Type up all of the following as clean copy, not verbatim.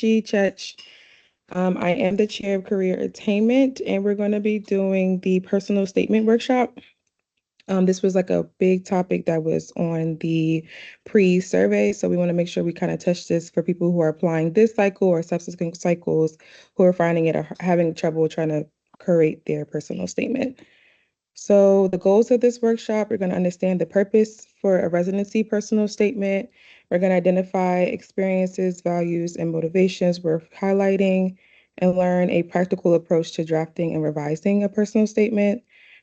Chech. I am the chair of career attainment, and we're going to be doing the personal statement workshop. This was like a big topic that was on the pre-survey, so we want to make sure we kind of touch this for people who are applying this cycle or subsequent cycles who are finding it or having trouble trying to create their personal statement. So the goals of this workshop, we're going to understand the purpose for a residency personal statement. We're going to identify experiences, values, and motivations worth highlighting, and learn a practical approach to drafting and revising a personal statement.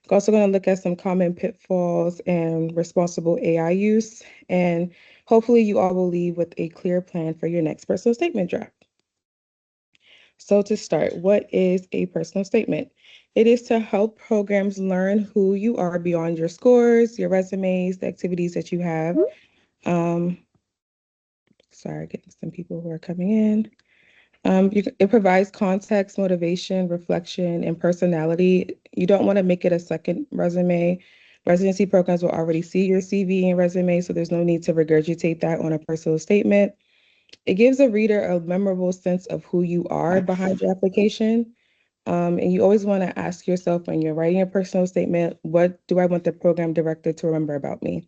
We're also going to look at some common pitfalls and responsible AI use. And hopefully you all will leave with a clear plan for your next personal statement draft. So to start, what is a personal statement? It is to help programs learn who you are beyond your scores, your resumes, the activities that you have. Um, Sorry, getting some people who are coming in. It provides context, motivation, reflection, and personality. You don't want to make it a second resume. Residency programs will already see your CV and resume, so there's no need to regurgitate that on a personal statement. It gives a reader a memorable sense of who you are behind your application. And you always want to ask yourself when you're writing a personal statement, what do I want the program director to remember about me?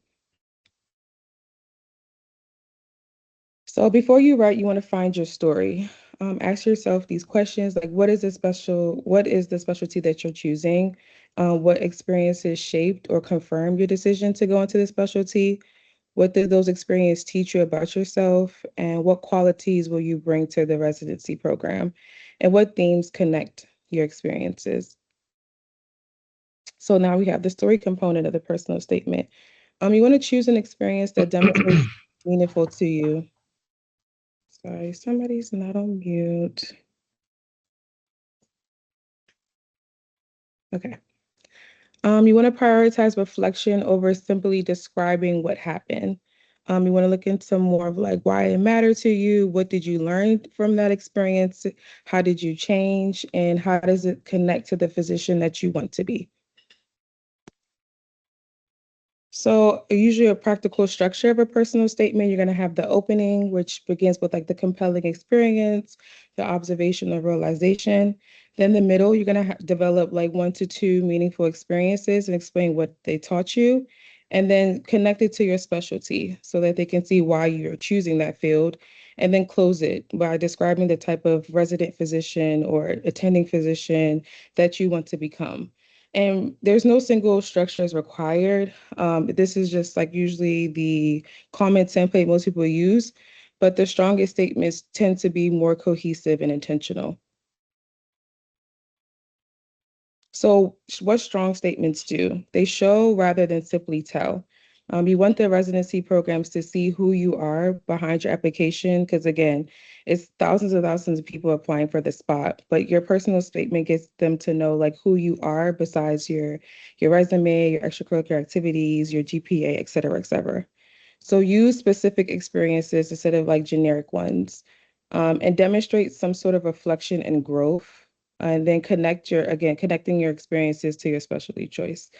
So before you write, you want to find your story. Ask yourself these questions like what is the specialty that you're choosing? What experiences shaped or confirmed your decision to go into the specialty? What did those experiences teach you about yourself? And what qualities will you bring to the residency program? And what themes connect your experiences? So now we have the story component of the personal statement. You want to choose an experience that demonstrates meaningful to you. Sorry, somebody's not on mute. Okay. You want to prioritize reflection over simply describing what happened. You want to look into more of like why it mattered to you. What did you learn from that experience? How did you change? And how does it connect to the physician that you want to be? So usually a practical structure of a personal statement, you're going to have the opening, which begins with like the compelling experience, the observation or realization. Then the middle, you're going to develop like 1 to 2 meaningful experiences and explain what they taught you. And then connect it to your specialty so that they can see why you're choosing that field. And then close it by describing the type of resident physician or attending physician that you want to become. And there's no single structures required. This is just like usually the common template most people use, but the strongest statements tend to be more cohesive and intentional. So what strong statements do? They show rather than simply tell. You want the residency programs to see who you are behind your application, because again, it's thousands and thousands of people applying for the spot, but your personal statement gets them to know like who you are besides your resume, your extracurricular activities, your GPA, et cetera, et cetera. So use specific experiences instead of like generic ones, and demonstrate some sort of reflection and growth. And then connecting your experiences to your specialty choice.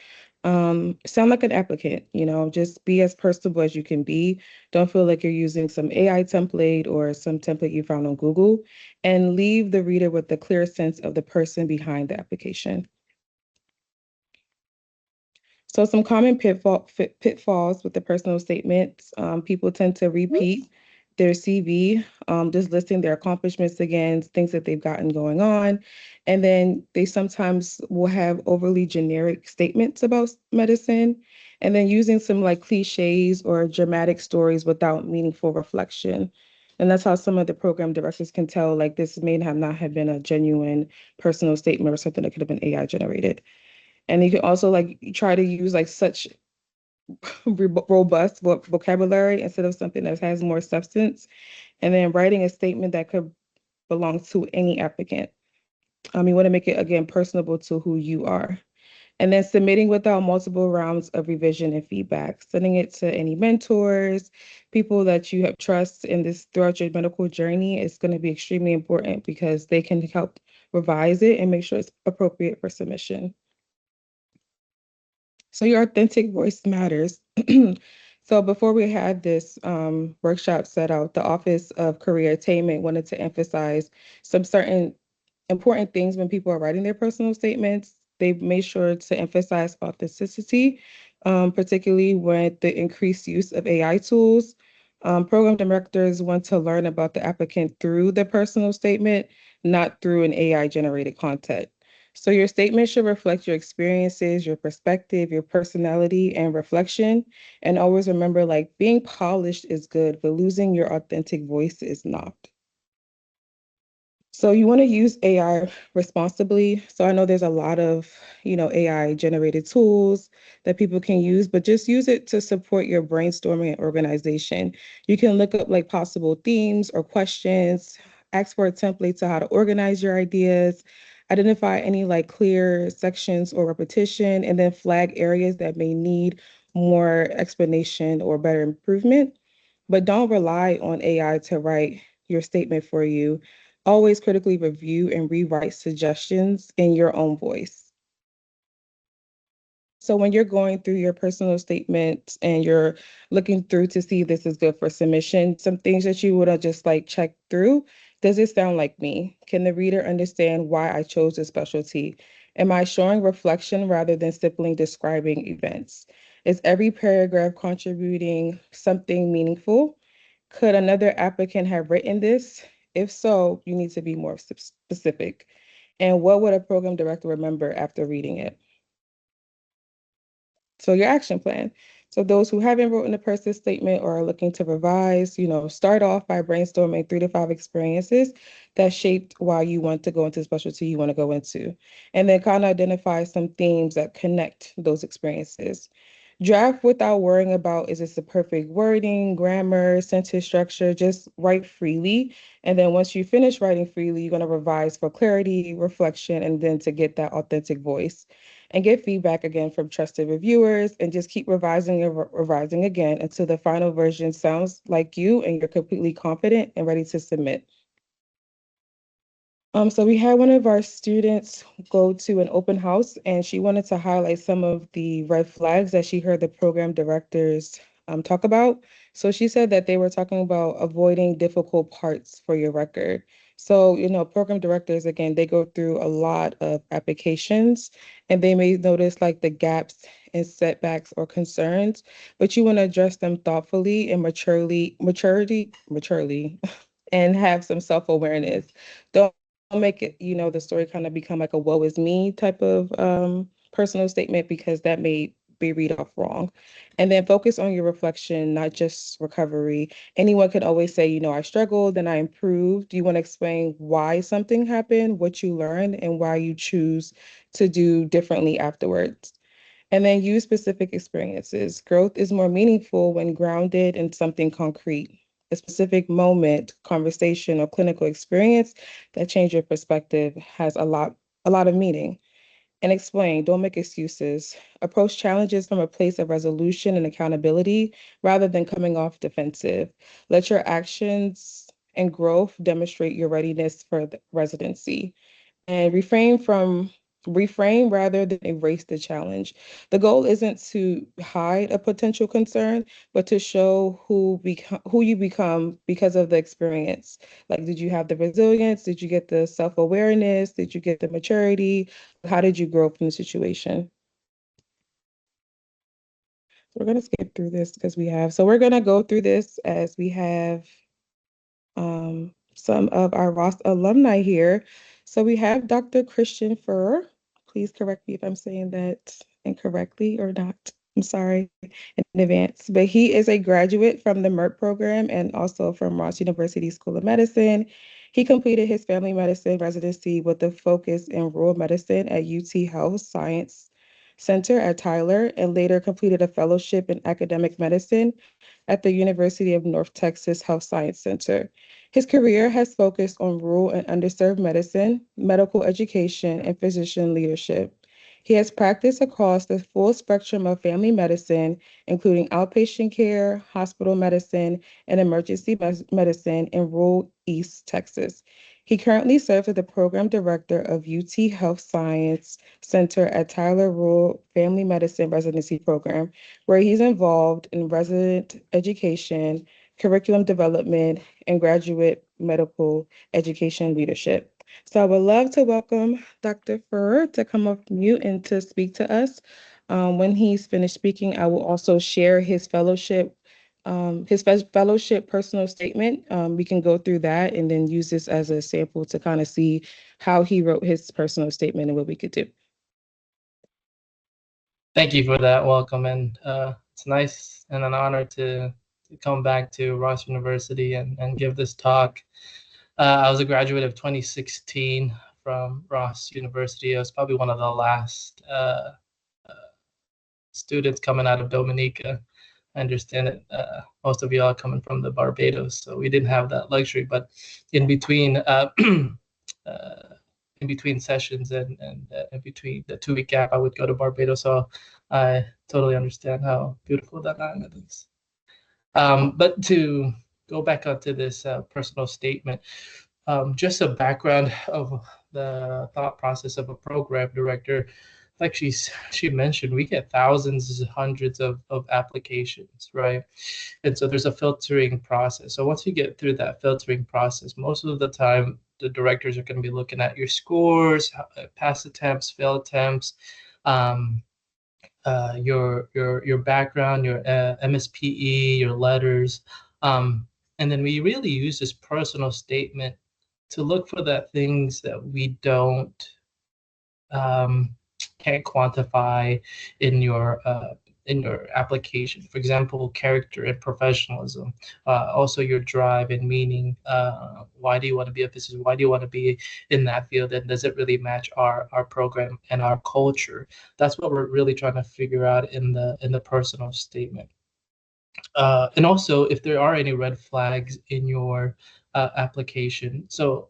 Sound like an applicant, just be as personable as you can be. Don't feel like you're using some AI template or some template you found on Google, and leave the reader with the clear sense of the person behind the application. So some common pitfalls with the personal statements, people tend to repeat their CV, just listing their accomplishments again, things that they've gotten going on. And then they sometimes will have overly generic statements about medicine, and then using some like cliches or dramatic stories without meaningful reflection. And that's how some of the program directors can tell, like this may have not have been a genuine personal statement or something that could have been AI generated. And you can also like try to use like such robust vocabulary instead of something that has more substance. And then writing a statement that could belong to any applicant. You want to make it again personable to who you are. And then submitting without multiple rounds of revision and feedback, sending it to any mentors, people that you have trust in this throughout your medical journey is going to be extremely important because they can help revise it and make sure it's appropriate for submission. So your authentic voice matters. So before we had this workshop set out, the Office of Career Attainment wanted to emphasize some certain important things when people are writing their personal statements. They made sure to emphasize authenticity, particularly with the increased use of AI tools. Program directors want to learn about the applicant through the personal statement, not through an AI generated content. So your statement should reflect your experiences, your perspective, your personality, and reflection. And always remember, like, being polished is good, but losing your authentic voice is not. So you want to use AI responsibly. So I know there's a lot of, AI generated tools that people can use, but just use it to support your brainstorming and organization. You can look up like possible themes or questions, ask for a template to how to organize your ideas, identify any like clear sections or repetition, and then flag areas that may need more explanation or better improvement. But don't rely on AI to write your statement for you. Always critically review and rewrite suggestions in your own voice. So when you're going through your personal statements and you're looking through to see if this is good for submission, some things that you would have just like checked through. Does it sound like me? Can the reader understand why I chose this specialty? Am I showing reflection rather than simply describing events? Is every paragraph contributing something meaningful? Could another applicant have written this? If so, you need to be more specific. And what would a program director remember after reading it? So your action plan. So those who haven't written a personal statement or are looking to revise, start off by brainstorming 3 to 5 experiences that shaped why you want to go into the specialty you want to go into. And then kind of identify some themes that connect those experiences. Draft without worrying about is this the perfect wording, grammar, sentence structure, just write freely. And then once you finish writing freely, you're going to revise for clarity, reflection, and then to get that authentic voice and get feedback again from trusted reviewers and just keep revising and revising again until the final version sounds like you and you're completely confident and ready to submit. So we had one of our students go to an open house and she wanted to highlight some of the red flags that she heard the program directors talk about. So she said that they were talking about avoiding difficult parts for your record. So, program directors, again, they go through a lot of applications and they may notice like the gaps and setbacks or concerns, but you want to address them thoughtfully and maturely, and have some self-awareness. Don't make it, the story kind of become like a woe is me type of personal statement because that may be read off wrong. And then focus on your reflection, not just recovery. Anyone could always say, I struggled and I improved. You want to explain why something happened, what you learned, and why you choose to do differently afterwards. And then use specific experiences. Growth is more meaningful when grounded in something concrete, a specific moment, conversation, or clinical experience that change your perspective has a lot of meaning. And explain, don't make excuses. Approach challenges from a place of resolution and accountability rather than coming off defensive. Let your actions and growth demonstrate your readiness for the residency and reframe rather than erase the challenge. The goal isn't to hide a potential concern, but to show who you become because of the experience. Like, did you have the resilience? Did you get the self-awareness? Did you get the maturity? How did you grow from the situation? So we're gonna skip through this because we're gonna go through this as we have some of our Ross alumni here. So we have Dr. Christian Furr. Please correct me if I'm saying that incorrectly or not. I'm sorry in advance. But he is a graduate from the MERT program and also from Ross University School of Medicine. He completed his family medicine residency with a focus in rural medicine at UT Health Science Center at Tyler and later completed a fellowship in academic medicine at the University of North Texas Health Science Center. His career has focused on rural and underserved medicine, medical education, and physician leadership. He has practiced across the full spectrum of family medicine, including outpatient care, hospital medicine, and emergency medicine in rural East Texas. He currently serves as the program director of UT Health Science Center at Tyler Rural Family Medicine Residency Program, where he's involved in resident education, curriculum development, and graduate medical education leadership. So I would love to welcome Dr. Furr to come off mute and to speak to us. When he's finished speaking, I will also share his fellowship personal statement. We can go through that and then use this as a sample to kind of see how he wrote his personal statement and what we could do. Thank you for that welcome, and it's nice and an honor to come back to Ross University and give this talk. I was a graduate of 2016 from Ross University. I was probably one of the last students coming out of Dominica. I understand that most of y'all are coming from the Barbados, so we didn't have that luxury. But in between in between sessions and in between the 2 week gap, I would go to Barbados. So I totally understand how beautiful that island is. But to go back onto this personal statement, just a background of the thought process of a program director. Like she mentioned, we get thousands, hundreds of applications, right? And so there's a filtering process. So once you get through that filtering process, most of the time the directors are going to be looking at your scores, pass attempts, fail attempts, your background, your MSPE, your letters, and then we really use this personal statement to look for the things that we don't can't quantify in your application. For example, character and professionalism, also your drive and meaning. Why do you want to be a physician? Why do you want to be in that field? And does it really match our program and our culture? That's what we're really trying to figure out in the personal statement. And also, if there are any red flags in your application. So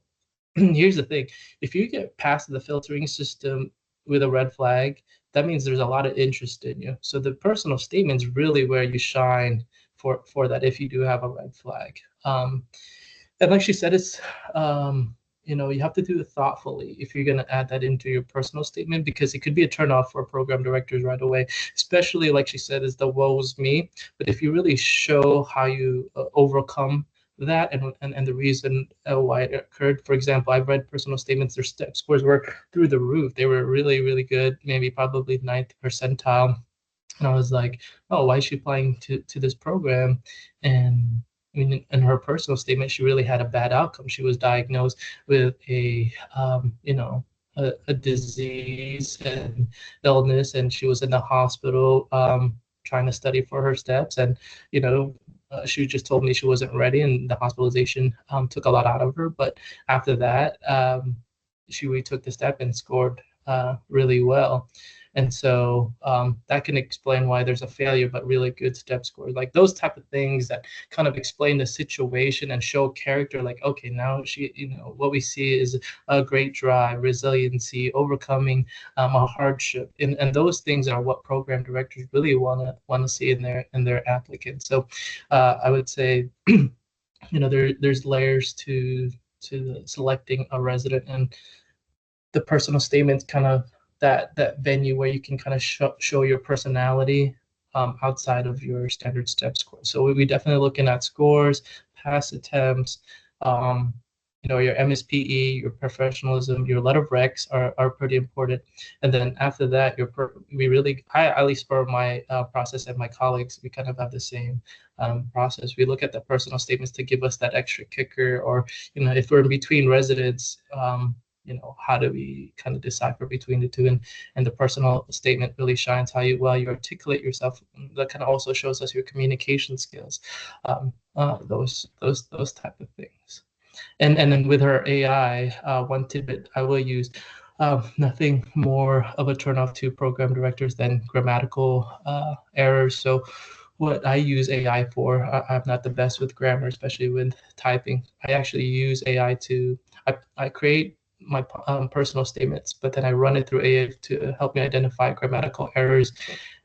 here's the thing: if you get past the filtering system with a red flag, that means there's a lot of interest in you. So the personal statement is really where you shine for that if you do have a red flag. And like she said, it's you have to do it thoughtfully if you're going to add that into your personal statement, because it could be a turnoff for program directors right away, especially like she said, is the woe's me. But if you really show how you overcome that and the reason why it occurred. For example, I've read personal statements, their step scores were through the roof. They were really, really good, maybe probably 90th percentile. And I was like, oh, why is she applying to this program? And I mean, in her personal statement, she really had a bad outcome. She was diagnosed with a disease and illness, and she was in the hospital trying to study for her steps. And, she just told me she wasn't ready, and the hospitalization took a lot out of her. But after that, we took the step and scored really well. And so that can explain why there's a failure, but really good step scores. Like those type of things that kind of explain the situation and show character. Like, okay, now what we see is a great drive, resiliency, overcoming a hardship, and those things are what program directors really want to see in their applicants. So I would say, there's layers to selecting a resident, and the personal statements kind of that venue where you can kind of show your personality outside of your standard step score. So we'll be definitely looking at scores, pass attempts, your MSPE, your professionalism, your letter of recs are pretty important. And then after that, at least for my process and my colleagues, we kind of have the same process. We look at the personal statements to give us that extra kicker, or, if we're in between residents, how do we kind of decipher between the two? And the personal statement really shines how you articulate yourself. That kind of also shows us your communication skills, those type of things. And then with her AI, one tidbit I will use, nothing more of a turnoff to program directors than grammatical errors. So what I use AI for, I'm not the best with grammar, especially with typing. I actually use AI I create personal statements, but then I run it through AI to help me identify grammatical errors,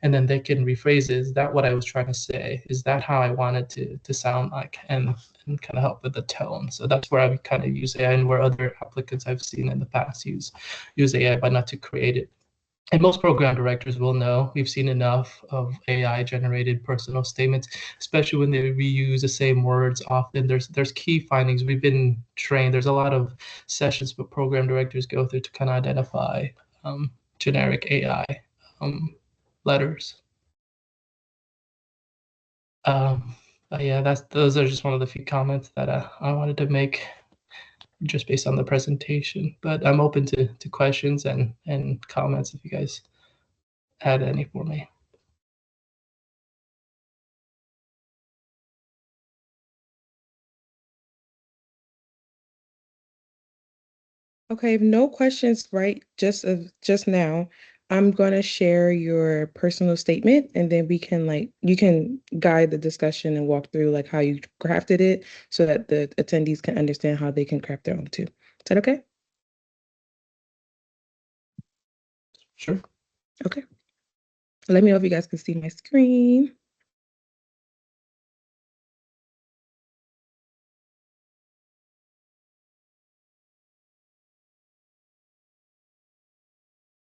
and then they can rephrase it. Is that what I was trying to say? Is that how I wanted to sound like? And kind of help with the tone. So that's where I kind of use AI, and where other applicants I've seen in the past use AI, but not to create it. And most program directors will know we've seen enough of AI generated personal statements, especially when they reuse the same words often. There's key findings. We've been trained. There's a lot of sessions that program directors go through to kind of identify generic AI um, letters. Um, yeah, those are just one of the few comments that I wanted to make just based on the presentation. But I'm open to questions and comments if you guys had any for me. Okay, if no questions, right? Just now, I'm gonna share your personal statement and then we can like you can guide the discussion and walk through like how you crafted it so that the attendees can understand how they can craft their own too. Is that okay? Sure. Okay. Let me know if you guys can see my screen.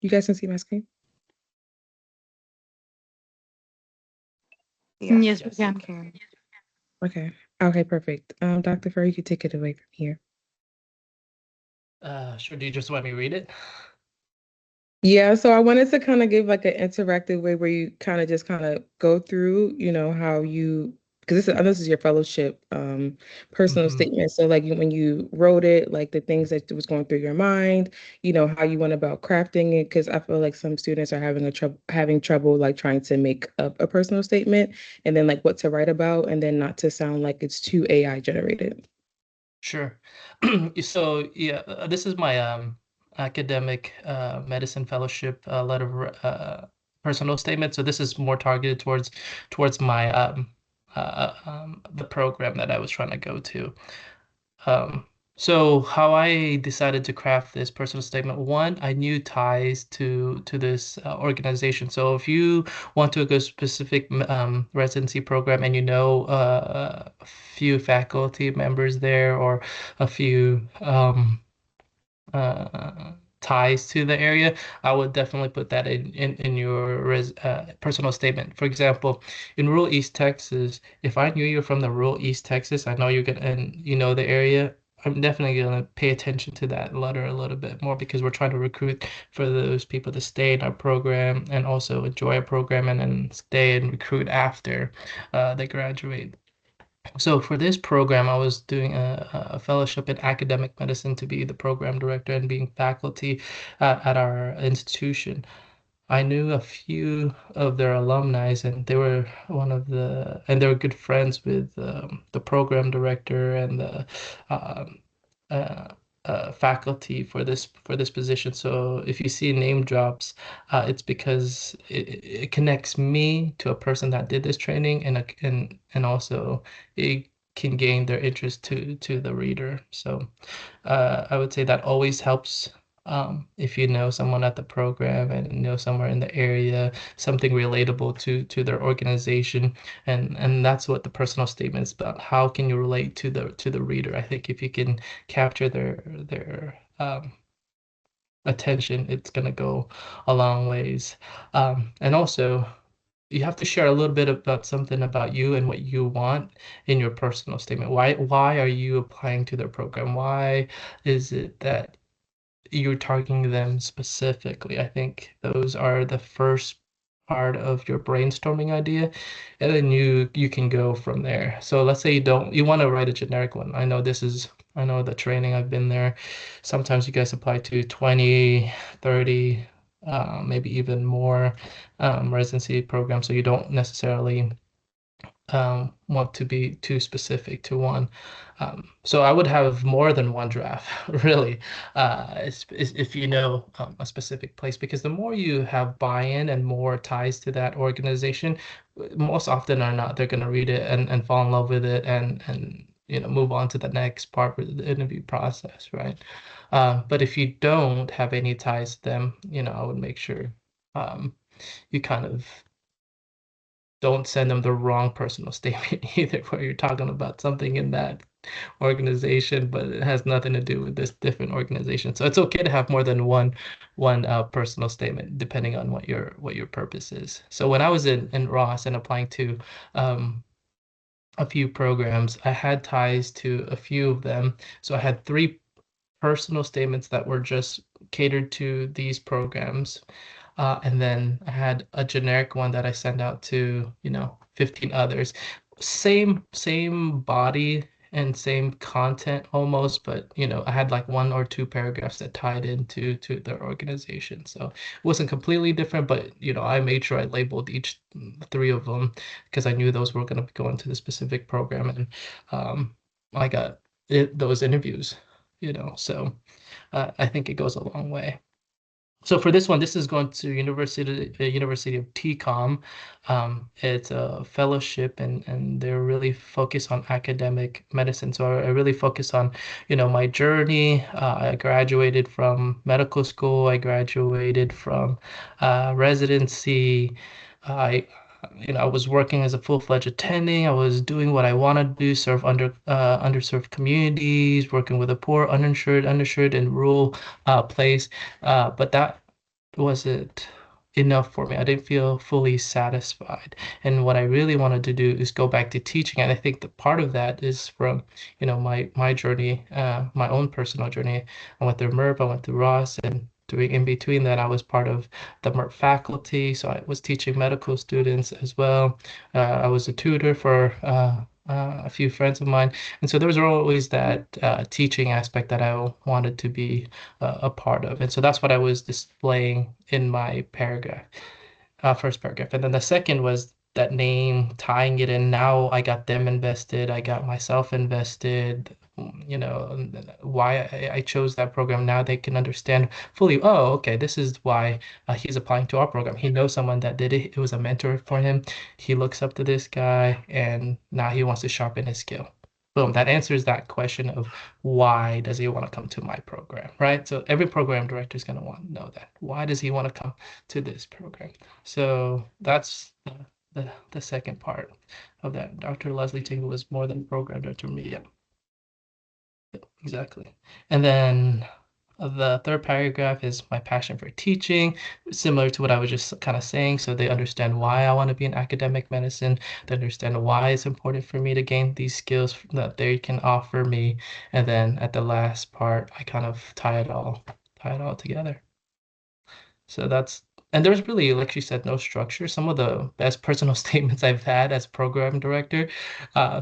You guys can see my screen? Yes, we Yes. can. Okay. Okay, perfect. Dr. Fur, you can take it away from here. Sure. Do you just want me to read it? Yeah, so I wanted to kind of give like an interactive way where you kind of just kind of go through, how you, because I know this is your fellowship personal Mm-hmm. statement. So like when you wrote it, like the things that was going through your mind, how you went about crafting it, because I feel like some students are having trouble like trying to make up a personal statement and then like what to write about and then not to sound like it's too AI generated. Sure. So yeah, this is my academic medicine fellowship letter of personal statement. So this is more targeted towards my the program that I was trying to go to. Um, so how I decided to craft this personal statement, one, I knew ties to this organization. So if you want to go specific residency program and you know a few faculty members there or a few ties to the area, I would definitely put that in your personal statement. For example, in rural East Texas, if I knew you're from the rural East Texas, I know you're gonna and you know the area. I'm definitely gonna pay attention to that letter a little bit more because we're trying to recruit for those people to stay in our program and also enjoy our program and then stay and recruit after they graduate. So for this program, I was doing a fellowship in academic medicine to be the program director and being faculty at our institution. I knew a few of their alumni, and they were and they were good friends with the program director and the um, uh, faculty for this position. So if you see name drops, it's because it connects me to a person that did this training, and also it can gain their interest to the reader. So I would say that always helps if you know someone at the program and know somewhere in the area, something relatable to their organization, and that's what the personal statement is about. How can you relate to the reader? I think if you can capture their attention, it's gonna go a long ways. And also, you have to share a little bit about something about you and what you want in your personal statement. Why are you applying to their program? Why is it that you're targeting them specifically? I think those are the first part of your brainstorming idea, and then you can go from there. So let's say you want to write a generic one. I know the training, I've been there. Sometimes you guys apply to 20, 30, maybe even more residency programs, so you don't necessarily want to be too specific to one. So I would have more than one draft, really, if you know a specific place, because the more you have buy-in and more ties to that organization, most often or not, they're going to read it and fall in love with it, and move on to the next part of the interview process, right? But if you don't have any ties to them, I would make sure you kind of don't send them the wrong personal statement either, where you're talking about something in that organization, but it has nothing to do with this different organization. So it's okay to have more than one personal statement, depending on what your purpose is. So when I was in Ross and applying to um, a few programs, I had ties to a few of them. So I had three personal statements that were just catered to these programs. And then I had a generic one that I sent out to, 15 others. Same body and same content almost, but I had like one or two paragraphs that tied into to their organization. So it wasn't completely different, but I made sure I labeled each three of them because I knew those were going to go into the specific program, and I got those interviews, so I think it goes a long way. So for this one, this is going to University of TCOM. It's a fellowship, and they're really focused on academic medicine. So I really focus on, my journey. I graduated from medical school. I graduated from residency. I I was working as a full-fledged attending. I was doing what I wanted to do, serve underserved communities, working with the poor, uninsured, underserved, and rural place. But that wasn't enough for me. I didn't feel fully satisfied. And what I really wanted to do is go back to teaching. And I think that part of that is from, my journey, my own personal journey. I went through MERP, I went through Ross, and doing in between that, I was part of the MERP faculty. So I was teaching medical students as well. I was a tutor for a few friends of mine. And so there was always that teaching aspect that I wanted to be a part of. And so that's what I was displaying in my paragraph, first paragraph. And then the second was that name, tying it in. Now I got them invested, I got myself invested, why I chose that program. Now they can understand fully, oh, okay, this is why he's applying to our program. He knows someone that did it. It was a mentor for him. He looks up to this guy, and now he wants to sharpen his skill. Boom, that answers that question of why does he want to come to my program, right? So every program director is going to want to know that. Why does he want to come to this program? So that's the second part of that. Dr. Leslie Tingle was more than program director for me. Yeah, exactly. And then the third paragraph is my passion for teaching, similar to what I was just kind of saying. So they understand why I want to be in academic medicine. They understand why it's important for me to gain these skills that they can offer me. And then at the last part, I kind of tie it all together. So and there's really, like you said, no structure. Some of the best personal statements I've had as program director,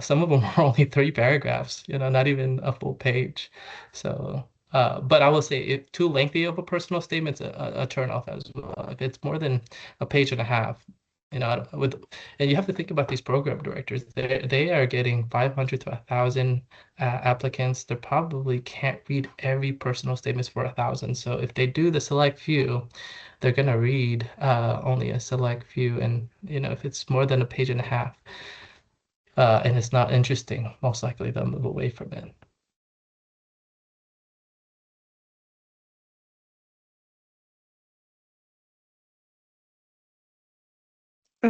some of them were only three paragraphs, not even a full page. So, but I will say, if too lengthy of a personal statement's a turn off as well. If it's more than a page and a half, and you have to think about these program directors. They are getting 500 to 1,000 applicants. They probably can't read every personal statements for 1,000. So if they do the select few, they're gonna read only a select few. And if it's more than a page and a half, and it's not interesting, most likely they'll move away from it.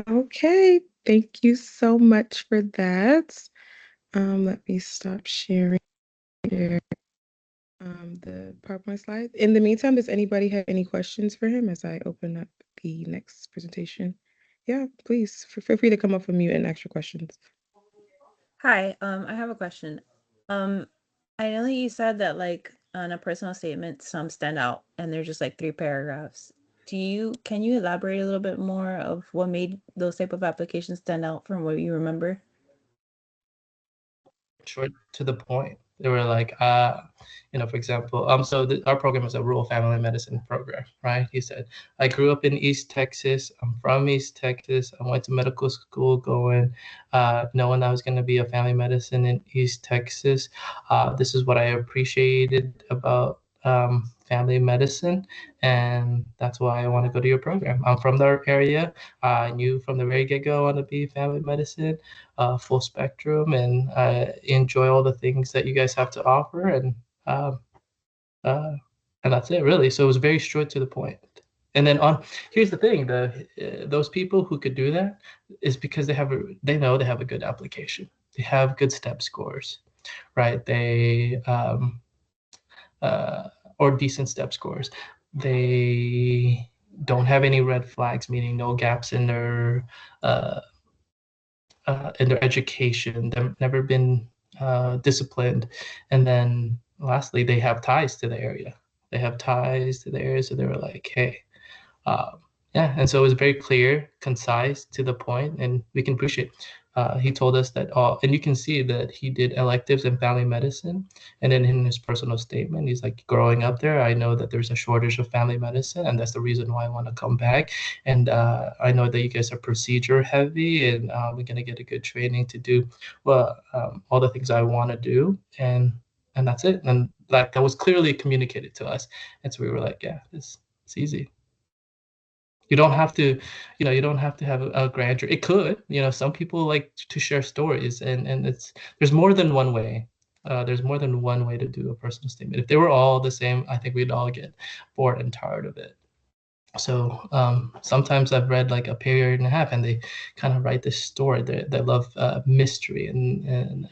Okay, thank you so much for that. Let me stop sharing the PowerPoint slides. In the meantime, does anybody have any questions for him as I open up the next presentation? Yeah, please feel free to come up from mute and ask your questions. Hi, I have a question. Um, I know that you said that like on a personal statement, some stand out and they're just like three paragraphs. Can you elaborate a little bit more of what made those type of applications stand out from what you remember? Short to the point. They were like, for example, so our program is a rural family medicine program, right? He said, I grew up in East Texas. I'm from East Texas. I went to medical school knowing I was going to be a family medicine in East Texas. This is what I appreciated about family medicine, and that's why I want to go to your program. I'm from the area. I knew from the very get-go I want to be family medicine, full spectrum, and I enjoy all the things that you guys have to offer, um, uh, and that's it really. So it was very straight to the point. And then here's the thing: those people who could do that is because they know they have a good application. They have good step scores, right? They uh, or decent step scores. They don't have any red flags, meaning no gaps uh, in their education. They've never been disciplined, and then lastly, they have ties to the area. They have ties to the area, so they were like, "Hey, um, yeah." And so it was very clear, concise, to the point, and we can appreciate. He told us that all, and you can see that he did electives in family medicine. And then in his personal statement, he's like, growing up there, I know that there's a shortage of family medicine, and that's the reason why I want to come back. And I know that you guys are procedure heavy, and we're gonna get a good training to do all the things I want to do, and that's it. And like that was clearly communicated to us, and so we were like, yeah, it's easy. You don't have to, you don't have to have a grandeur. It could, some people like to share stories, and there's more than one way. There's more than one way to do a personal statement. If they were all the same, I think we'd all get bored and tired of it. So sometimes I've read like a period and a half, and they kind of write this story. They love mystery and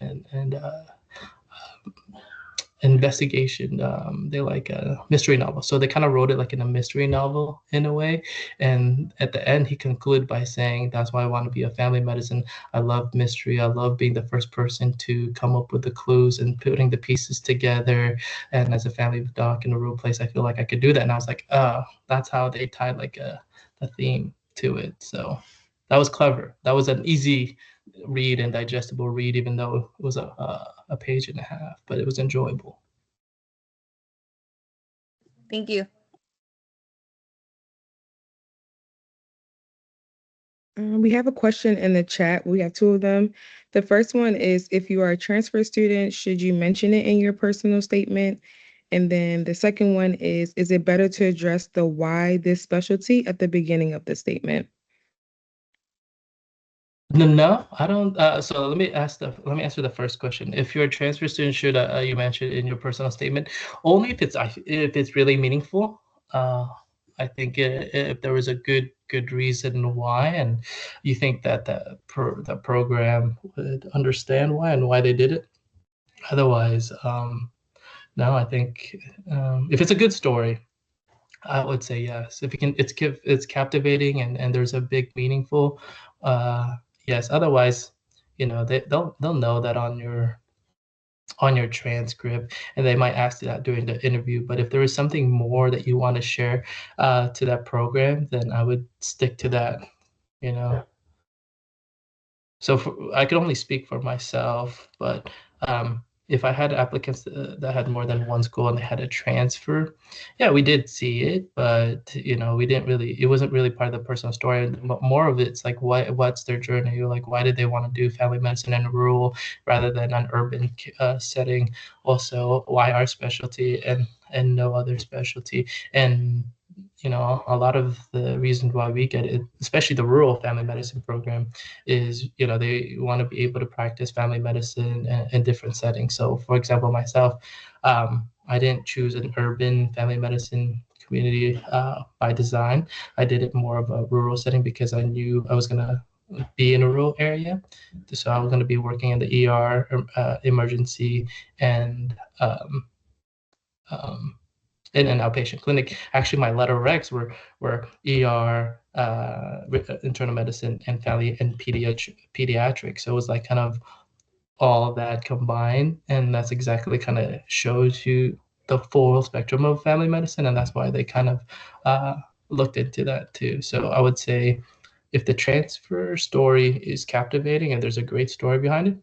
investigation. They like a mystery novel, so they kind of wrote it like in a mystery novel in a way. And at the end, he concluded by saying, "That's why I want to be a family medicine. I love mystery. I love being the first person to come up with the clues and putting the pieces together. And as a family doc in a real place, I feel like I could do that." And I was like, "Oh, that's how they tied like a theme to it." So that was clever. That was an easy read and digestible read, even though it was a page and a half, but it was enjoyable. Thank you. We have a question in the chat. We have two of them. The first one is, if you are a transfer student, should you mention it in your personal statement? And then the second one is it better to address the why this specialty at the beginning of the statement? No, I don't. So let me answer the first question. If you're a transfer student, should you mention it in your personal statement? Only if it's really meaningful. Uh, I think if there was a good reason why, and you think that the program would understand why and why they did it. Otherwise, no, I think if it's a good story, I would say yes. If you can, it's captivating, and there's a big meaningful, yes. Otherwise, they'll know that on your transcript, and they might ask you that during the interview. But if there is something more that you want to share to that program, then I would stick to that. You know, so I could only speak for myself, but if I had applicants that had more than one school and they had a transfer, yeah, we did see it, but we didn't really. It wasn't really part of the personal story. More of it's like what's their journey? Like why did they want to do family medicine in a rural rather than an urban setting? Also, why our specialty and no other specialty? And a lot of the reasons why we get it, especially the rural family medicine program, is they want to be able to practice family medicine in different settings. So for example, myself, I didn't choose an urban family medicine community by design. I did it more of a rural setting because I knew I was going to be in a rural area. So I was going to be working in the ER, emergency, and um, in an outpatient clinic. Actually, my letter recs were ER, internal medicine, and family and pediatrics. So it was like kind of all that combined, and that's exactly kind of shows you the full spectrum of family medicine, and that's why they kind of looked into that too. So I would say if the transfer story is captivating and there's a great story behind it,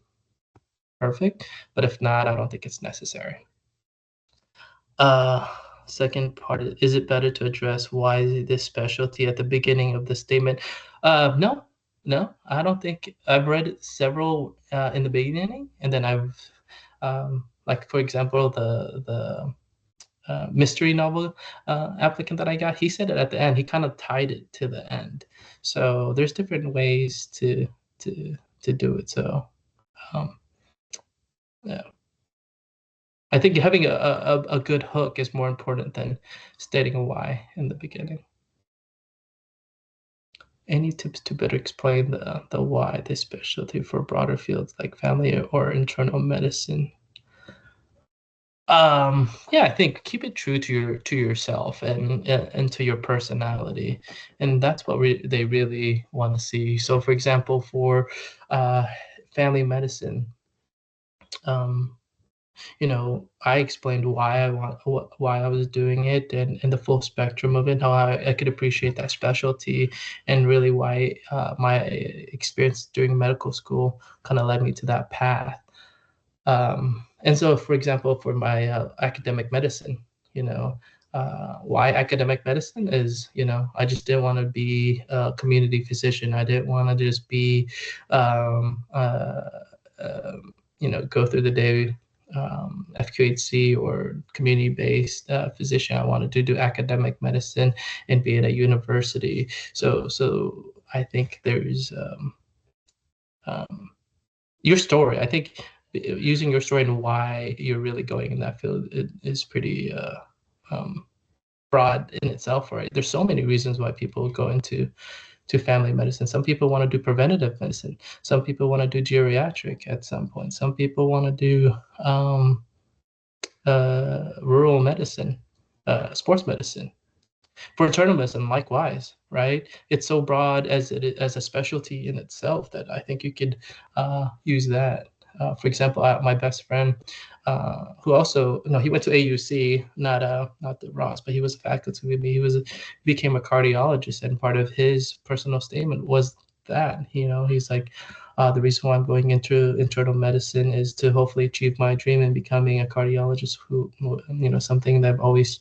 perfect. But if not, I don't think it's necessary. Uh, Second part, is it better to address why this specialty at the beginning of the statement? No, no, I don't think. I've read several in the beginning, and then I've, like for example, the mystery novel applicant that I got, he said it at the end. He kind of tied it to the end. So there's different ways to to do it. So um, yeah. I think having a good hook is more important than stating a why in the beginning. Any tips to better explain the why this specialty for broader fields like family or internal medicine? Yeah, I think keep it true to yourself and to your personality, and that's what they really want to see. So, for example, for uh, family medicine, um, I explained why I was doing it and the full spectrum of it, how I could appreciate that specialty, and really why my experience during medical school kind of led me to that path. And so, for example, for my academic medicine, why academic medicine is, I just didn't want to be a community physician. I didn't want to just be, um, uh, go through the day FQHC or community-based physician. I wanted to do academic medicine and be at a university. So I think there's um, your story. I think using your story and why you're really going in that field is pretty um, broad in itself, right? There's so many reasons why people go into family medicine. Some people want to do preventative medicine. Some people want to do geriatric at some point. Some people want to do rural medicine, sports medicine. For journalism, likewise, right? It's so broad as a specialty in itself that I think you could use that. For example, my best friend, who also no, he went to AUC, not the Ross, but he was a faculty with me. Became a cardiologist, and part of his personal statement was that he's like. The reason why I'm going into internal medicine is to hopefully achieve my dream in becoming a cardiologist. Something that I've always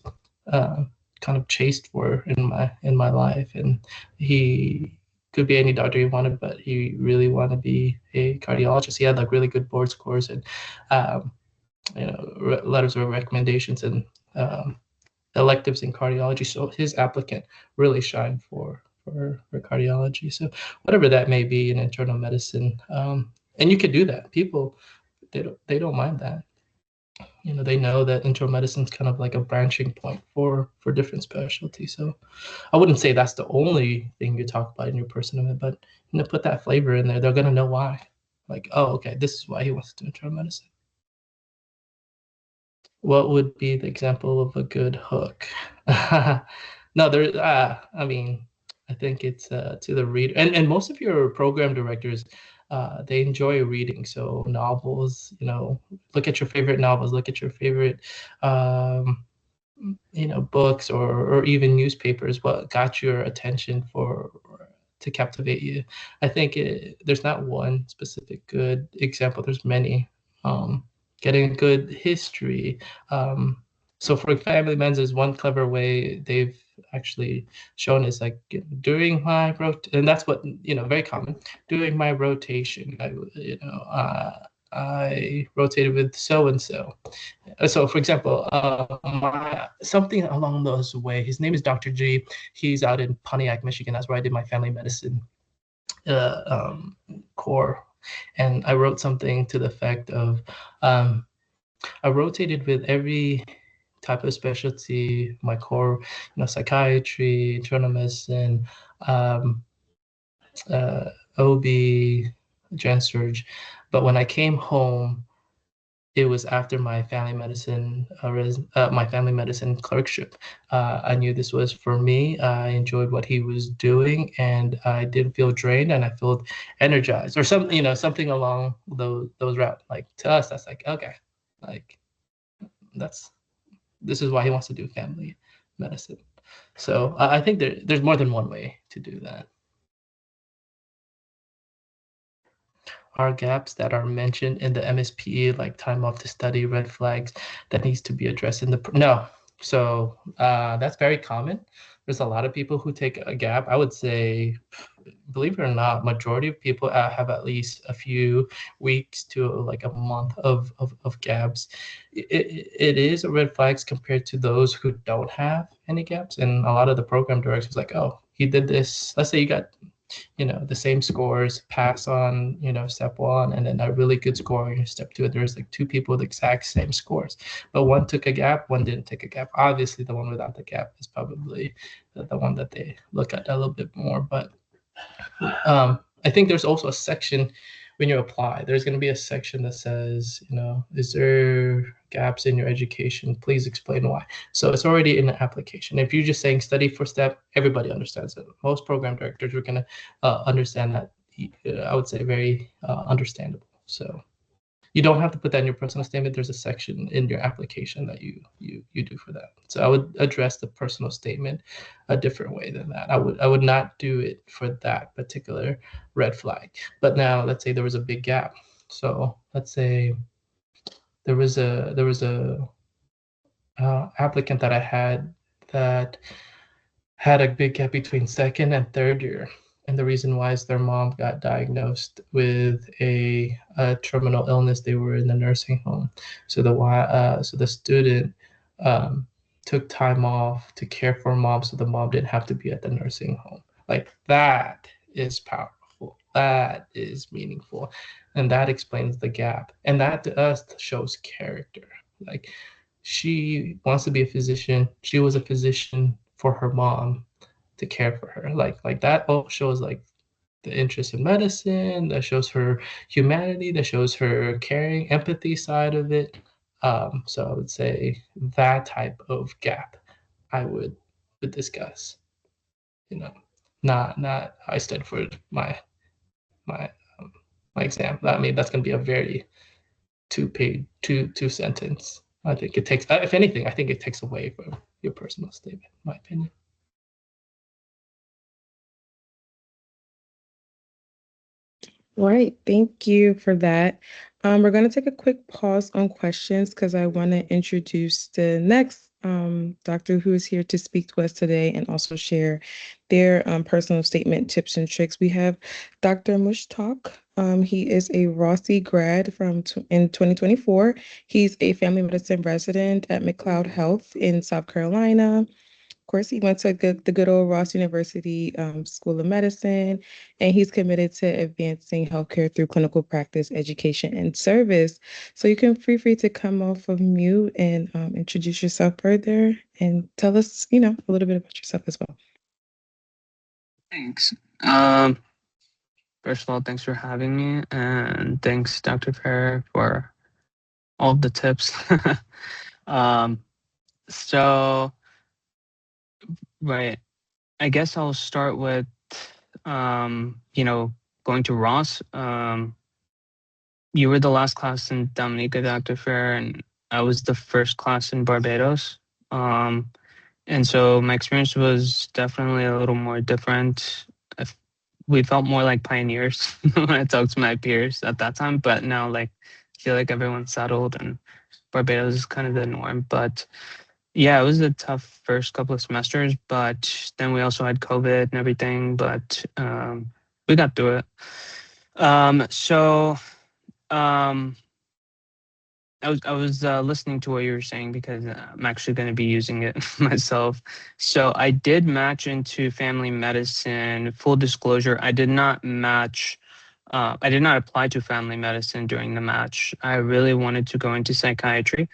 uh, kind of chased for in my life. And he could be any doctor he wanted, but he really wanted to be a cardiologist. He had like really good board scores and um, letters of recommendations and electives in cardiology. So his applicant really shined for cardiology. So whatever that may be in internal medicine, and you could do that. People they don't mind that. They know that internal medicine is kind of like a branching point for different specialties. So I wouldn't say that's the only thing you talk about in your personal, but put that flavor in there. They're gonna know why. Like, oh, okay, this is why he wants to do internal medicine. What would be the example of a good hook? No, there. I mean, I think it's to the reader, and most of your program directors, they enjoy reading. So novels, look at your favorite novels, look at your favorite, books or even newspapers. What got your attention to captivate you? I think there's not one specific good example. There's many. Getting good history. Um, so for family men's is one clever way they've actually shown is like during my and that's what very common. During my rotation, I rotated with so and so. So for example, something along those way. His name is Dr. G. He's out in Pontiac, Michigan. That's where I did my family medicine core, and I wrote something to the effect of I rotated with every type of specialty, my core, psychiatry, internal medicine, um, OB, gen surge. But when I came home, it was after my family medicine my family medicine clerkship. I knew this was for me. I enjoyed what he was doing, and I didn't feel drained, and I felt energized, or something along those routes. Like to us, that's like okay, like that's this is why he wants to do family medicine. So I think there's more than one way to do that. Are gaps that are mentioned in the MSPE, like time off to study, red flags that needs to be addressed in the no. So that's very common. There's a lot of people who take a gap. I would say believe it or not, majority of people have at least a few weeks to like a month of gaps. It is a red flags compared to those who don't have any gaps. And a lot of the program directors like, oh, he did this. Let's say you got, the same scores, pass on, step one, and then a really good score on your step two. There's like two people with the exact same scores, but one took a gap, one didn't take a gap. Obviously, the one without the gap is probably the one that they look at a little bit more. But I think there's also a section when you apply. There's going to be a section that says, is there gaps in your education? Please explain why. So it's already in the application. If you're just saying study for step, everybody understands it. Most program directors are going to understand that. I would say very understandable. So you don't have to put that in your personal statement. There's a section in your application that you do for that. So I would address the personal statement a different way than that. I would not do it for that particular red flag. But now let's say there was a big gap. So let's say there was a applicant that I had that had a big gap between second and third year. And the reason why is their mom got diagnosed with a terminal illness. They were in the nursing home. So the student um, took time off to care for mom so the mom didn't have to be at the nursing home. Like that is powerful. That is meaningful. And that explains the gap. And that to us shows character. Like she wants to be a physician. She was a physician for her mom to care for her. Like that all shows like the interest in medicine, that shows her humanity, that shows her caring, empathy side of it. So I would say that type of gap I would discuss. You know, not I studied for my um, my exam. I mean that's gonna be a very two-page, two sentence. I think it takes, if anything, I think it takes away from your personal statement, in my opinion. All right, thank you for that. We're going to take a quick pause on questions because I want to introduce the next doctor who is here to speak to us today and also share their personal statement tips and tricks. We have Dr. Mushtaq. He is a Rossi grad in 2024. He's a family medicine resident at McLeod Health in South Carolina. Of course, he went to the good old Ross University School of Medicine, and he's committed to advancing healthcare through clinical practice, education, and service. So you can feel free to come off of mute and introduce yourself further and tell us, a little bit about yourself as well. Thanks. Um, First of all, thanks for having me, and thanks, Dr. Fair, for all of the tips. um, so, right, I guess I'll start with, going to Ross. You were the last class in Dominica, Dr. Fair, and I was the first class in Barbados. And so my experience was definitely a little more different. We felt more like pioneers when I talked to my peers at that time, but now I feel like everyone's settled and Barbados is kind of the norm. But yeah, it was a tough first couple of semesters, but then we also had COVID and everything, but we got through it. So I was listening to what you were saying because I'm actually going to be using it myself. So I did match into family medicine. Full disclosure, I did not match. I did not apply to family medicine during the match. I really wanted to go into psychiatry,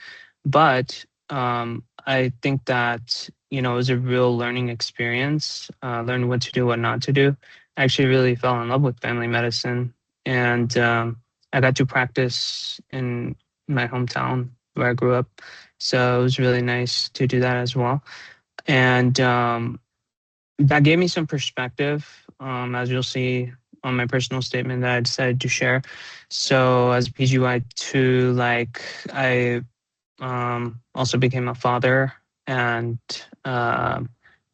but I think that it was a real learning experience. Learned what to do, what not to do. I actually really fell in love with family medicine, and I got to practice in my hometown where I grew up. So it was really nice to do that as well. And that gave me some perspective, as you'll see on my personal statement that I decided to share. So as a PGY2, I also became a father, and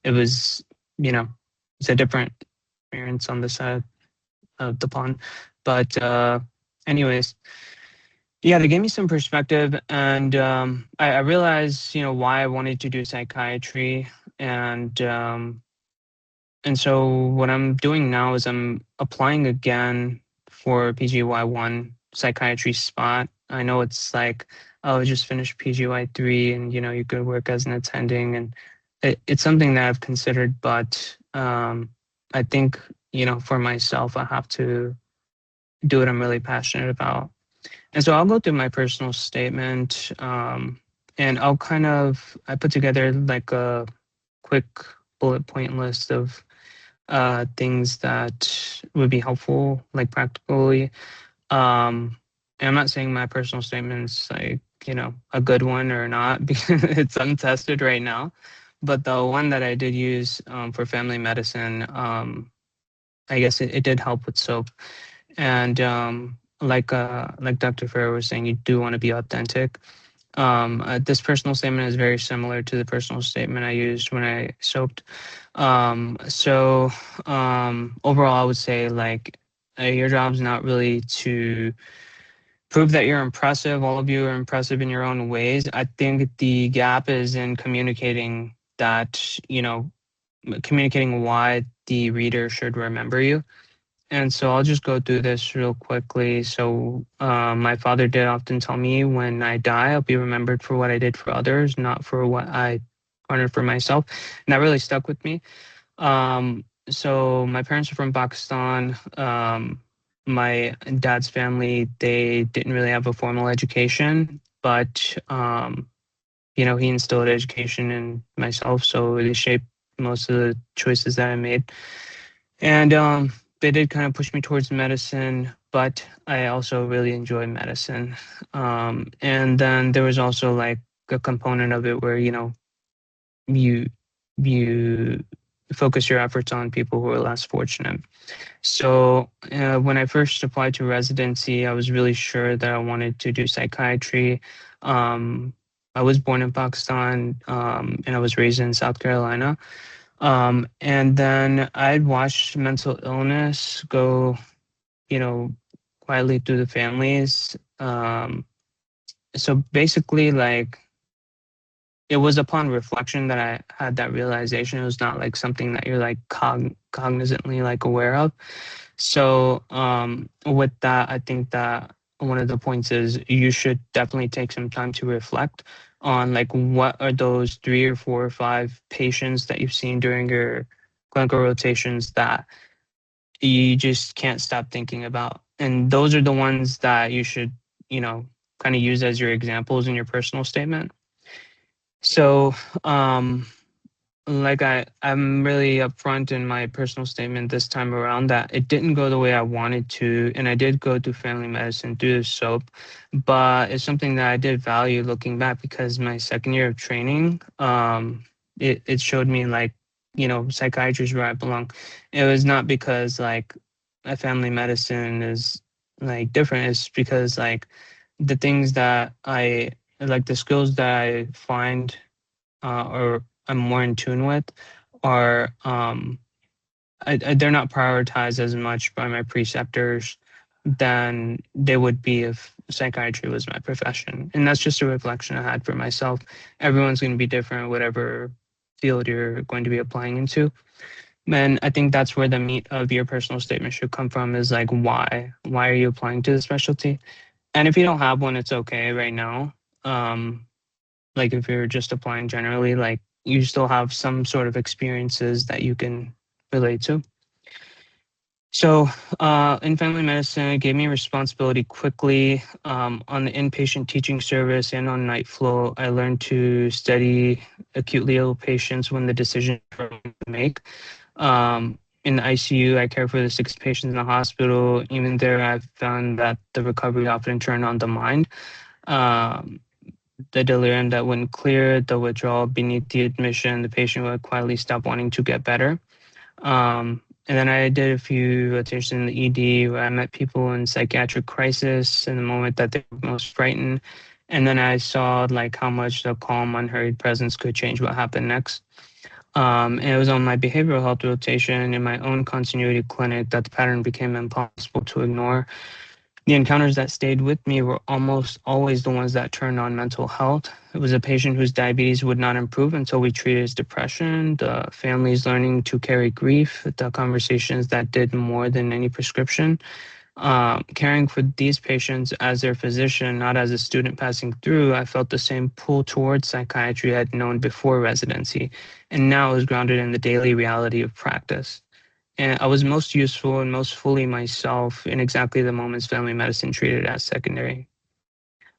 it was, it's a different experience on this side of the pond. But anyways, yeah, they gave me some perspective, and I realized, why I wanted to do psychiatry, and And so what I'm doing now is I'm applying again for PGY1 psychiatry spot. I know it's like, oh, just finish PGY3 and, you could work as an attending. And it's something that I've considered, but I think, for myself, I have to do what I'm really passionate about. And so I'll go through my personal statement, and I put together like a quick bullet point list of things that would be helpful, like practically. And I'm not saying my personal statement's like, a good one or not because it's untested right now. But the one that I did use for family medicine, I guess it did help with soap. And like Dr. Ferrer was saying, you do want to be authentic. This personal statement is very similar to the personal statement I used when I soaped. Overall, I would say like your job's not really to prove that you're impressive. All of you are impressive in your own ways. I think the gap is in communicating that, communicating why the reader should remember you. And so I'll just go through this real quickly. So my father did often tell me when I die, I'll be remembered for what I did for others, not for what I garnered for myself. And that really stuck with me. So my parents are from Pakistan. My dad's family, they didn't really have a formal education, but he instilled education in myself. So it shaped most of the choices that I made. And they did kind of push me towards medicine, but I also really enjoy medicine. And then there was also like a component of it where, you you focus your efforts on people who are less fortunate. So when I first applied to residency, I was really sure that I wanted to do psychiatry. Um, I was born in Pakistan, and I was raised in South Carolina. And then I'd watched mental illness go, you know, quietly through the families. So basically, like, it was upon reflection that I had that realization. It was not like something that you're like cognizantly like aware of. So with that, I think that one of the points is you should definitely take some time to reflect on like what are those 3 or 4 or 5 patients that you've seen during your clinical rotations that you just can't stop thinking about. And those are the ones that you should, kind of use as your examples in your personal statement. So, like I'm really upfront in my personal statement this time around that it didn't go the way I wanted to, and I did go through family medicine through the soap, but it's something that I did value looking back because my second year of training, it showed me like, psychiatry is where I belong. It was not because like a family medicine is like different. It's because like the things that I like the skills that I find or I'm more in tune with are they're not prioritized as much by my preceptors than they would be if psychiatry was my profession. And that's just a reflection I had for myself. Everyone's going to be different, whatever field you're going to be applying into. And I think that's where the meat of your personal statement should come from is like, why? Why are you applying to the specialty? And if you don't have one, it's okay right now. Like if you're just applying generally, like you still have some sort of experiences that you can relate to. So in family medicine, it gave me responsibility quickly on the inpatient teaching service and on night flow. I learned to study acutely ill patients when the decision to make. In the ICU, I care for the 6 patients in the hospital. Even there, I've found that the recovery often turned on the mind. The delirium that wouldn't clear, the withdrawal beneath the admission, the patient would quietly stop wanting to get better. And then I did a few rotations in the ED where I met people in psychiatric crisis in the moment that they were most frightened. And then I saw like how much the calm, unhurried presence could change what happened next. And it was on my behavioral health rotation in my own continuity clinic that the pattern became impossible to ignore. The encounters that stayed with me were almost always the ones that turned on mental health. It was a patient whose diabetes would not improve until we treated his depression, the family's learning to carry grief, the conversations that did more than any prescription. Caring for these patients as their physician, not as a student passing through, I felt the same pull towards psychiatry I had known before residency, and now is grounded in the daily reality of practice. And I was most useful and most fully myself in exactly the moments family medicine treated as secondary.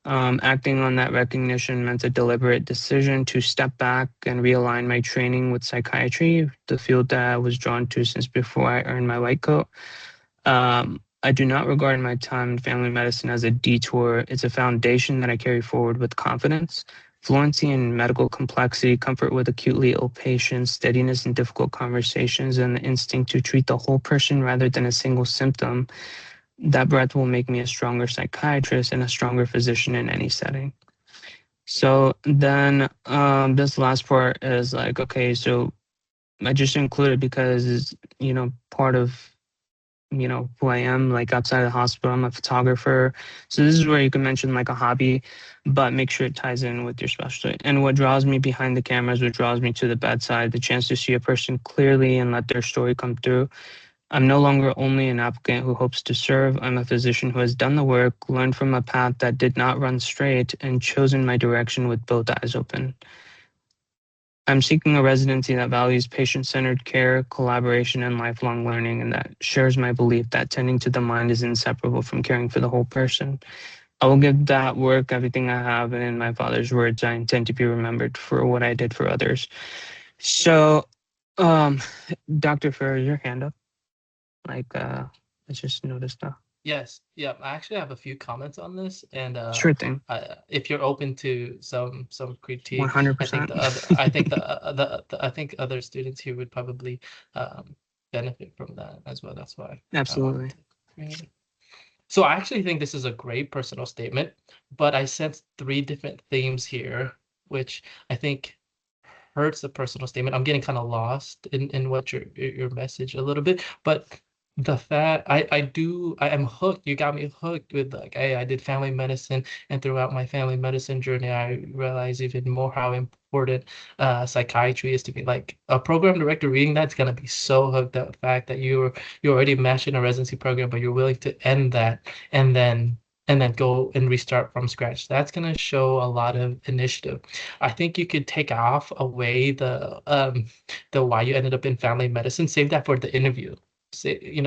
Acting on that recognition meant a deliberate decision to step back and realign my training with psychiatry, the field that I was drawn to since before I earned my white coat. I do not regard my time in family medicine as a detour. It's a foundation that I carry forward with confidence. Fluency in medical complexity, comfort with acutely ill patients, steadiness in difficult conversations, and the instinct to treat the whole person rather than a single symptom. That breadth will make me a stronger psychiatrist and a stronger physician in any setting. So then this last part is like, okay, so I just included because it's, part of who I am, like outside of the hospital. I'm a photographer. So this is where you can mention like a hobby, but make sure it ties in with your specialty. And what draws me behind the cameras, what draws me to the bedside, the chance to see a person clearly and let their story come through. I'm no longer only an applicant who hopes to serve. I'm a physician who has done the work, learned from a path that did not run straight, and chosen my direction with both eyes open. I'm seeking a residency that values patient-centered care, collaboration, and lifelong learning, and that shares my belief that tending to the mind is inseparable from caring for the whole person. I will give that work everything I have, and in my father's words, I intend to be remembered for what I did for others. So, um, Dr. Ferrer, your hand up. Like, I just noticed that. Yes, yeah. I actually have a few comments on this, and Sure thing. if you're open to some critique, I think 100%. the other, I think other students here would probably benefit from that as well. That's why I wanted Absolutely. to create it. So I actually think this is a great personal statement, but I sense three different themes here, which I think hurts the personal statement. I'm getting kind of lost in what your message a little bit, but the fact I am hooked. You got me hooked with like, hey, I did family medicine, and throughout my family medicine journey, I realized even more how important psychiatry is to me. Like a program director reading that's gonna be so hooked at the fact that you're already matched in a residency program, but you're willing to end that and then go and restart from scratch. That's going to show a lot of initiative. I think you could take off away the why you ended up in family medicine, save that for the interview. Say,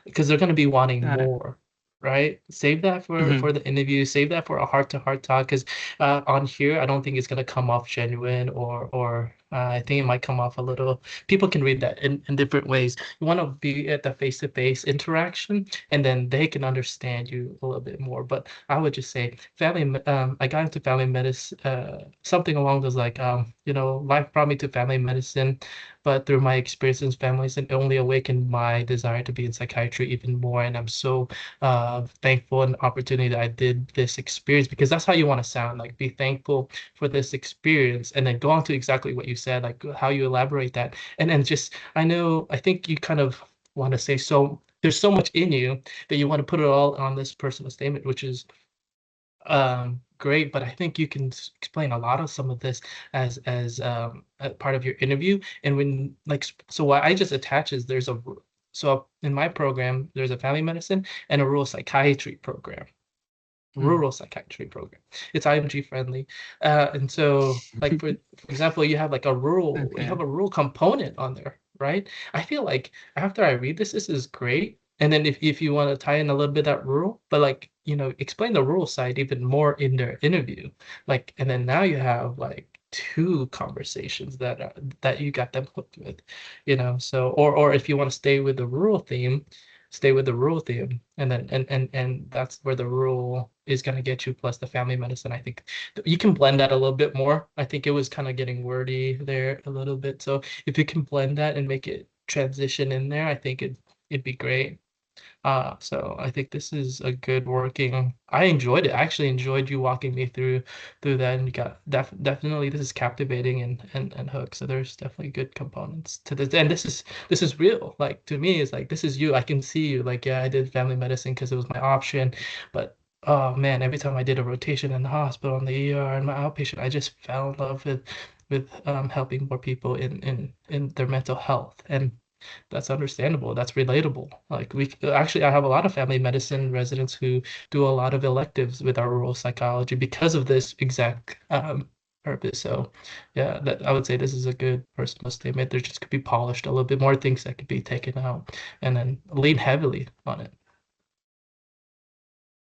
because they're going to be wanting Got it. more, right? Save that for Mhm. for the interview, save that for a heart-to-heart talk, because on here I don't think it's going to come off genuine, or I think it might come off a little, people can read that in different ways. You want to be at the face-to-face interaction, and then they can understand you a little bit more. But I would just say I got into family medicine, something along those like, life brought me to family medicine, but through my experience in families, it only awakened my desire to be in psychiatry even more. And I'm so thankful and opportunity that I did this experience, because that's how you want to sound, like be thankful for this experience, and then go on to exactly what you said, like how you elaborate that. And then just, I think you kind of want to say, so there's so much in you that you want to put it all on this personal statement, which is great. But I think you can explain a lot of some of this as a part of your interview. And when like, so what I just attach is so in my program there's a family medicine and a rural psychiatry program. It's IMG friendly. And so like for example, you have like you Okay. have a rural component on there, right? I feel like after I read this is great. And then if you want to tie in a little bit that rural, but like, explain the rural side even more in their interview. Like, and then now you have like two conversations that you got them hooked with, so, or if you want to stay with the rural theme, and then and that's where the rural is going to get you, plus the family medicine. I think you can blend that a little bit more. I think it was kind of getting wordy there a little bit, so if you can blend that and make it transition in there, I think it'd be great. So I think this is a good working. I enjoyed it. I actually enjoyed you walking me through that, and you got definitely this is captivating and hook. So there's definitely good components to this, and this is real. Like to me, it's like this is you. I can see you. Like yeah, I did family medicine because it was my option, but oh man, every time I did a rotation in the hospital, in the ER, and my outpatient, I just fell in love with helping more people in their mental health. And that's understandable. That's relatable. Like we actually, I have a lot of family medicine residents who do a lot of electives with our rural psychology because of this exact purpose. So, yeah, that I would say this is a good personal statement. There just could be polished a little bit more things that could be taken out, and then lean heavily on it.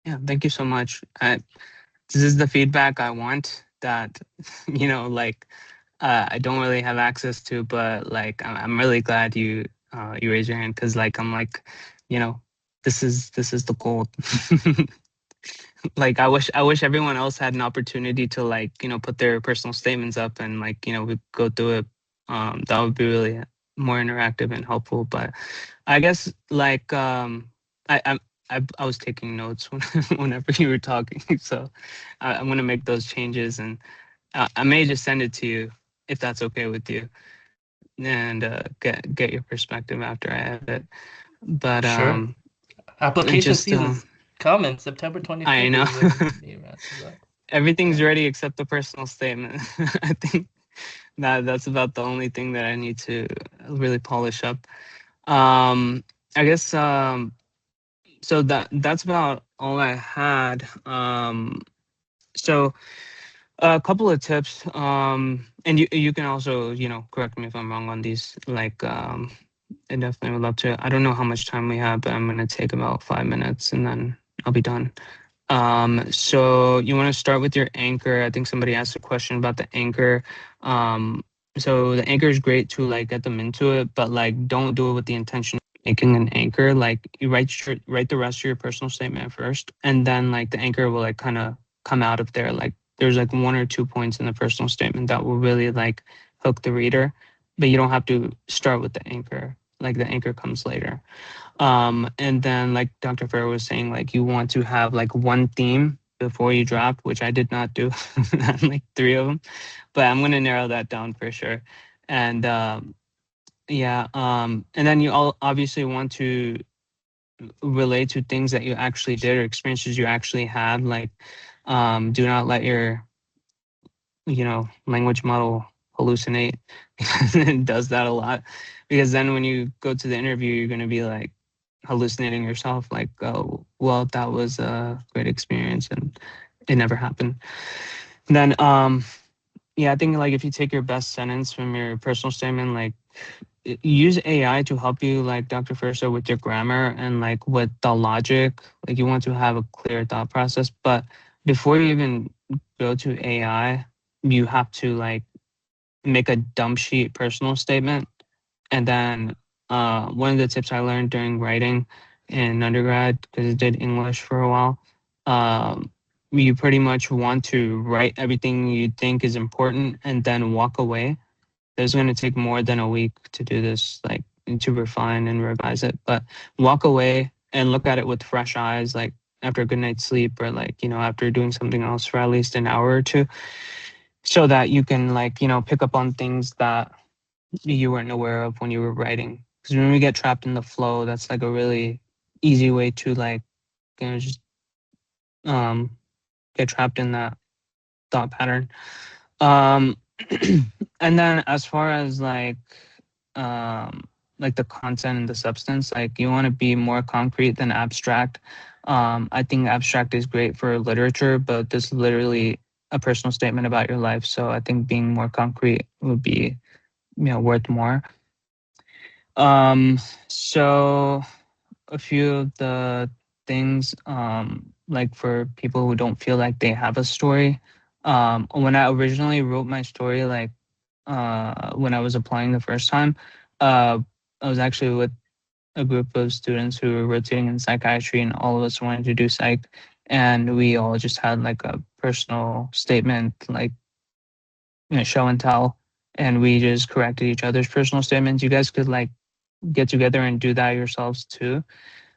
Yeah, thank you so much. This is the feedback I want that, like I don't really have access to, but like I'm really glad you raised your hand because like I'm like, you know, this is the goal. Like I wish everyone else had an opportunity to like put their personal statements up and like we go through it. That would be really more interactive and helpful. But I guess like I I was taking notes whenever you were talking, so I'm gonna make those changes and I may just send it to you if that's okay with you, and get your perspective after I have it. But Sure. it Application just season's coming. September I 25th know is when the event is up. everything's Yeah. ready except the personal statement. I think that's about the only thing that I need to really polish up. Um, I guess so that's about all I had. So a couple of tips, and you can also correct me if I'm wrong on these. Like, I definitely would love to. I don't know how much time we have, but I'm gonna take about 5 minutes and then I'll be done. So you want to start with your anchor. I think somebody asked a question about the anchor. Um, so the anchor is great to like get them into it, but like don't do it with the intention of making an anchor. Like you write the rest of your personal statement first, and then like the anchor will like kind of come out of there. Like there's like 1 or 2 points in the personal statement that will really like hook the reader, but you don't have to start with the anchor. Like the anchor comes later. And then like Dr. Farrow was saying, like you want to have like one theme before you draft, which I did not do. I had like 3 of them, but I'm gonna narrow that down for sure. And yeah, and then you all obviously want to relate to things that you actually did or experiences you actually had. Like, do not let your language model hallucinate. It does that a lot because then when you go to the interview, you're gonna be like hallucinating yourself like, oh well, that was a great experience and it never happened. Then yeah, I think like if you take your best sentence from your personal statement, like use AI to help you, like Dr. Furso, with your grammar and like with the logic. Like you want to have a clear thought process, but before you even go to AI, you have to like make a dump sheet personal statement. And then one of the tips I learned during writing in undergrad, because I did English for a while, um, you pretty much want to write everything you think is important and then walk away. There's going to take more than a week to do this, like to refine and revise it. But walk away and look at it with fresh eyes, like after a good night's sleep or like, after doing something else for at least an hour or two, so that you can like, pick up on things that you weren't aware of when you were writing. Because when we get trapped in the flow, that's like a really easy way to like, just um, get trapped in that thought pattern. Um, and then as far as like the content and the substance, like you want to be more concrete than abstract. I think abstract is great for literature, but this is literally a personal statement about your life. So I think being more concrete would be worth more. So a few of the things, like for people who don't feel like they have a story, when I originally wrote my story, like when I was applying the first time, uh, I was actually with a group of students who were rotating in psychiatry, and all of us wanted to do psych, and we all just had like a personal statement, like show and tell, and we just corrected each other's personal statements. You guys could like get together and do that yourselves too.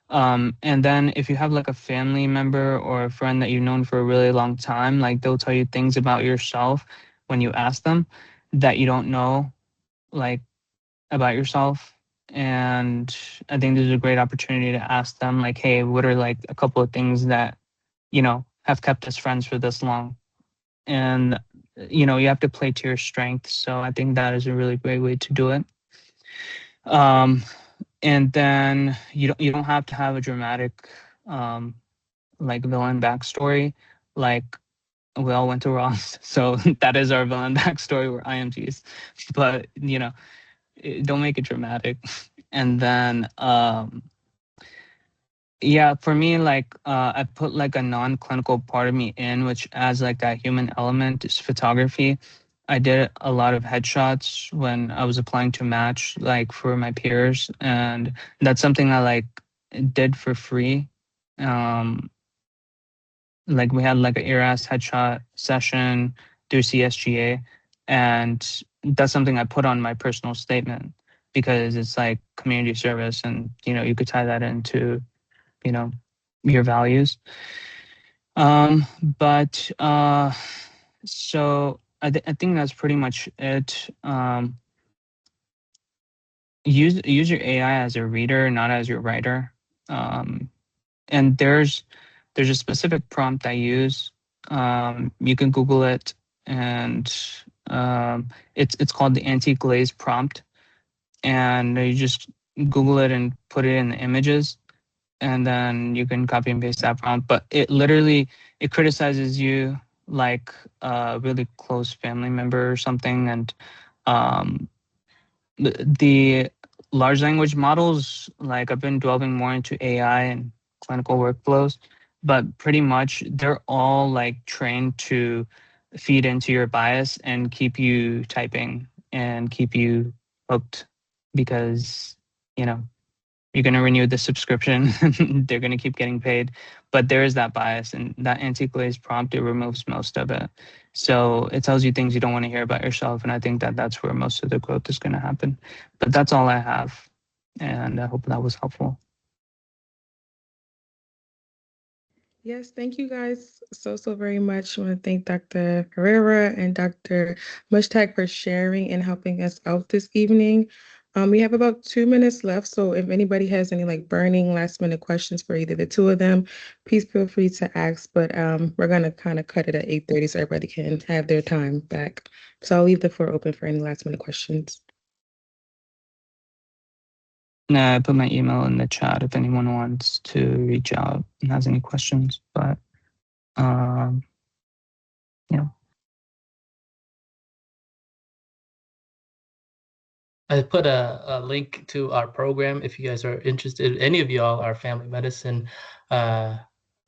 And then if you have like a family member or a friend that you've known for a really long time, like they'll tell you things about yourself when you ask them that you don't know, like about yourself. And I think this is a great opportunity to ask them, like, hey, what are like a couple of things that, have kept us friends for this long? And, you have to play to your strengths. So I think that is a really great way to do it. Um, and then you don't have to have a dramatic um, like villain backstory. Like we all went to Ross, so that is our villain backstory. We're IMGs, but don't make it dramatic. And then yeah, for me, like I put like a non-clinical part of me in, which adds like that human element is photography. I did a lot of headshots when I was applying to match, like for my peers, and that's something I like did for free. Um, like we had like an ERAS headshot session through CSGA, and that's something I put on my personal statement because it's like community service, and you could tie that into you know your values. But so I think that's pretty much it. Use your AI as a reader, not as your writer. um, and there's a specific prompt I use. You can Google it, and it's called the anti-glaze prompt, and you just Google it and put it in the images, and then you can copy and paste that prompt. But it criticizes you like a really close family member or something, and um, the large language models, like I've been delving more into AI and clinical workflows, but pretty much they're all like trained to feed into your bias and keep you typing and keep you hooked because, you know, you're going to renew the subscription. They're going to keep getting paid, but there is that bias, and that anti-glaze prompt, it removes most of it. So it tells you things you don't want to hear about yourself, and I think that that's where most of the growth is going to happen. But that's all I have, and I hope that was helpful. Yes, thank you guys so very much. I want to thank Dr. Herrera and Dr. Mushtaq for sharing and helping us out this evening. We have about 2 minutes left, so if anybody has any like burning last minute questions for either the two of them, please feel free to ask. But we're gonna kind of cut it at 8:30 so everybody can have their time back. So I'll leave the floor open for any last minute questions. Nah, I put my email in the chat if anyone wants to reach out and has any questions. But yeah. I put a link to our program if you guys are interested. Any of y'all are family medicine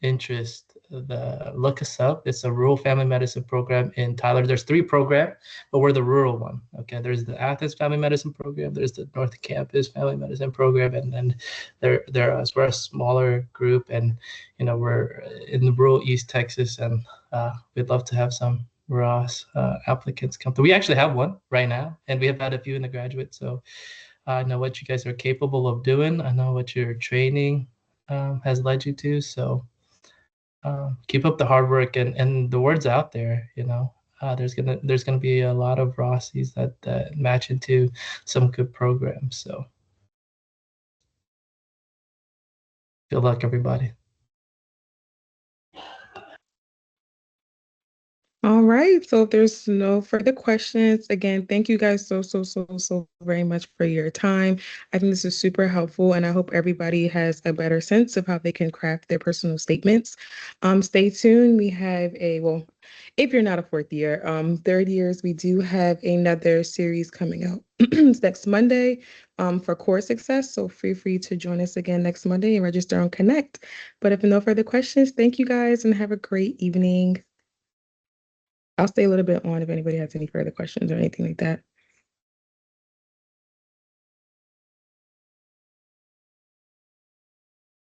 interest, look us up. It's a rural family medicine program in Tyler. There's 3 programs, but we're the rural one. Okay, there's the Athens Family Medicine Program, there's the North Campus Family Medicine Program, and then we're a smaller group, and we're in the rural East Texas, and we'd love to have some Ross applicants come through. We actually have one right now, and we have had a few in the graduate. So I know what you guys are capable of doing. I know what your training has led you to. So keep up the hard work, and the word's out there. There's gonna be a lot of Rossies that match into some good programs. So good luck, everybody. All right. So if there's no further questions, again, thank you guys so very much for your time. I think this is super helpful, and I hope everybody has a better sense of how they can craft their personal statements. Stay tuned. We have well, if you're not a fourth year, third years, we do have another series coming out. It's next Monday, for core success. So feel free to join us again next Monday and register on Connect. But if no further questions, thank you guys and have a great evening. I'll stay a little bit on if anybody has any further questions or anything like that.